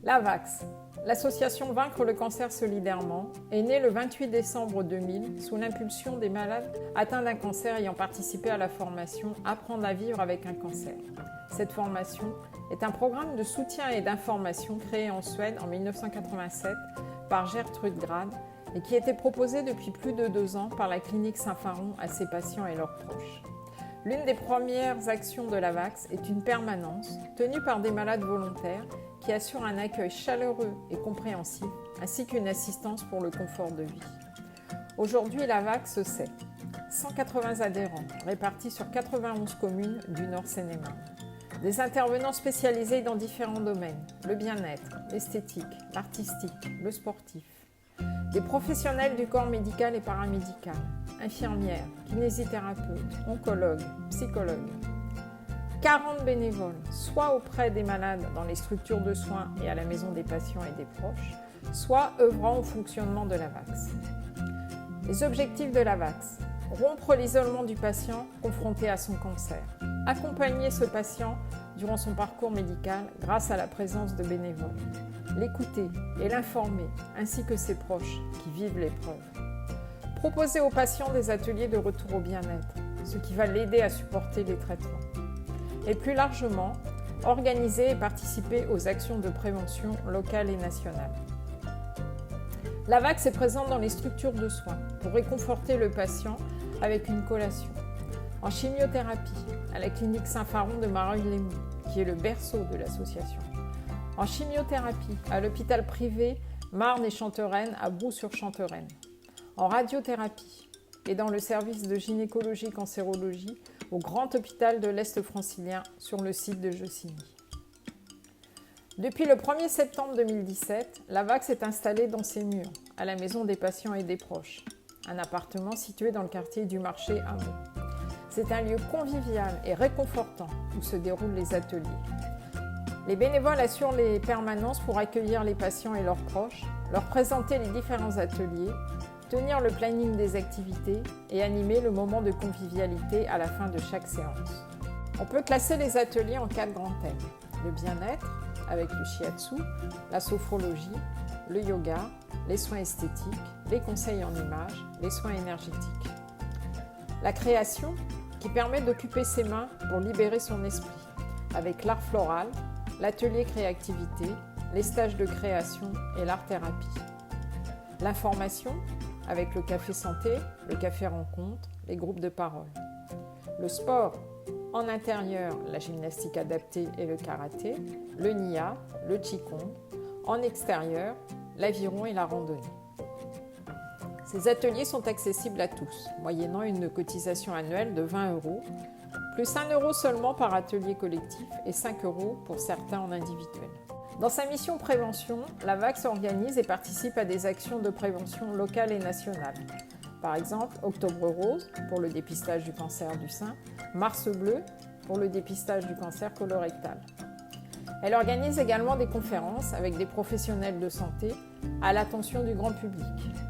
L'AVAX, l'association Vaincre le cancer solidairement, est née le 28 décembre 2000 sous l'impulsion des malades atteints d'un cancer ayant participé à la formation Apprendre à vivre avec un cancer. Cette formation est un programme de soutien et d'information créé en Suède en 1987 par Gertrude Grad et qui était proposé depuis plus de 2 ans par la clinique Saint-Faron à ses patients et leurs proches. L'une des premières actions de l'AVAX est une permanence tenue par des malades volontaires qui assurent un accueil chaleureux et compréhensif ainsi qu'une assistance pour le confort de vie. Aujourd'hui, l'AVAX, c'est 180 adhérents répartis sur 91 communes du Nord Seine-et-Marne. Des intervenants spécialisés dans différents domaines, le bien-être, l'esthétique, l'artistique, le sportif. Des professionnels du corps médical et paramédical, infirmières, kinésithérapeutes, oncologues, psychologues. 40 bénévoles, soit auprès des malades dans les structures de soins et à la maison des patients et des proches, soit œuvrant au fonctionnement de l'AVAX. Les objectifs de l'AVAX: rompre l'isolement du patient confronté à son cancer, accompagner ce patient durant son parcours médical grâce à la présence de bénévoles, l'écouter et l'informer, ainsi que ses proches qui vivent l'épreuve. Proposer aux patients des ateliers de retour au bien-être, ce qui va l'aider à supporter les traitements. Et plus largement, organiser et participer aux actions de prévention locales et nationales. L'AVAX est présente dans les structures de soins pour réconforter le patient avec une collation. En chimiothérapie, à la clinique Saint-Faron de Mareuil-les-Maux, qui est le berceau de l'association. En chimiothérapie, à l'hôpital privé Marne et Chantereine à Brou-sur-Chantereine. En radiothérapie et dans le service de gynécologie-cancérologie au Grand Hôpital de l'Est francilien sur le site de Jeucigny. Depuis le 1er septembre 2017, l'AVAX est installée dans ses murs, à la maison des patients et des proches, un appartement situé dans le quartier du Marché à Meaux. C'est un lieu convivial et réconfortant où se déroulent les ateliers. Les bénévoles assurent les permanences pour accueillir les patients et leurs proches, leur présenter les différents ateliers, tenir le planning des activités et animer le moment de convivialité à la fin de chaque séance. On peut classer les ateliers en 4 grands thèmes: le bien-être, avec le shiatsu, la sophrologie, le yoga, les soins esthétiques, les conseils en images, les soins énergétiques. La création, qui permet d'occuper ses mains pour libérer son esprit, avec l'art floral, l'atelier créativité, les stages de création et l'art-thérapie. L'information, avec le café santé, le café rencontre, les groupes de parole. Le sport, en intérieur, la gymnastique adaptée et le karaté, le nia, le qigong, en extérieur, l'aviron et la randonnée. Ces ateliers sont accessibles à tous, moyennant une cotisation annuelle de 20 €, plus 1 € seulement par atelier collectif et 5 € pour certains en individuel. Dans sa mission prévention, l'AVAX organise et participe à des actions de prévention locales et nationales. Par exemple, Octobre Rose pour le dépistage du cancer du sein, Mars Bleu pour le dépistage du cancer colorectal. Elle organise également des conférences avec des professionnels de santé à l'attention du grand public,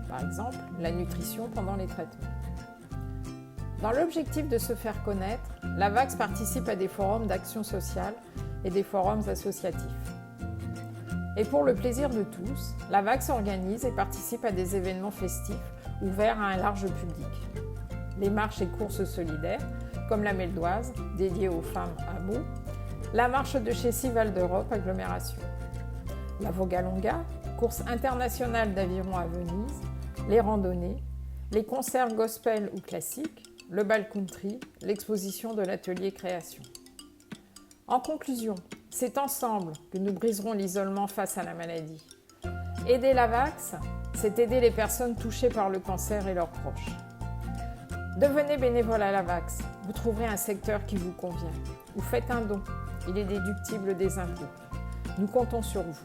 par exemple la nutrition pendant les traitements. Dans l'objectif de se faire connaître, l'AVAX participe à des forums d'action sociale et des forums associatifs. Et pour le plaisir de tous, l'AVAX organise et participe à des événements festifs ouverts à un large public. Les marches et courses solidaires, comme la Meldoise, dédiée aux femmes à Meaux, la marche de Chessy Val d'Europe agglomération, la Vogalonga, course internationale d'aviron à Venise, les randonnées, les concerts gospel ou classiques, le bal country, l'exposition de l'atelier création. En conclusion, c'est ensemble que nous briserons l'isolement face à la maladie. Aider l'AVAX, c'est aider les personnes touchées par le cancer et leurs proches. Devenez bénévole à l'AVAX, vous trouverez un secteur qui vous convient. Ou faites un don, il est déductible des impôts. Nous comptons sur vous.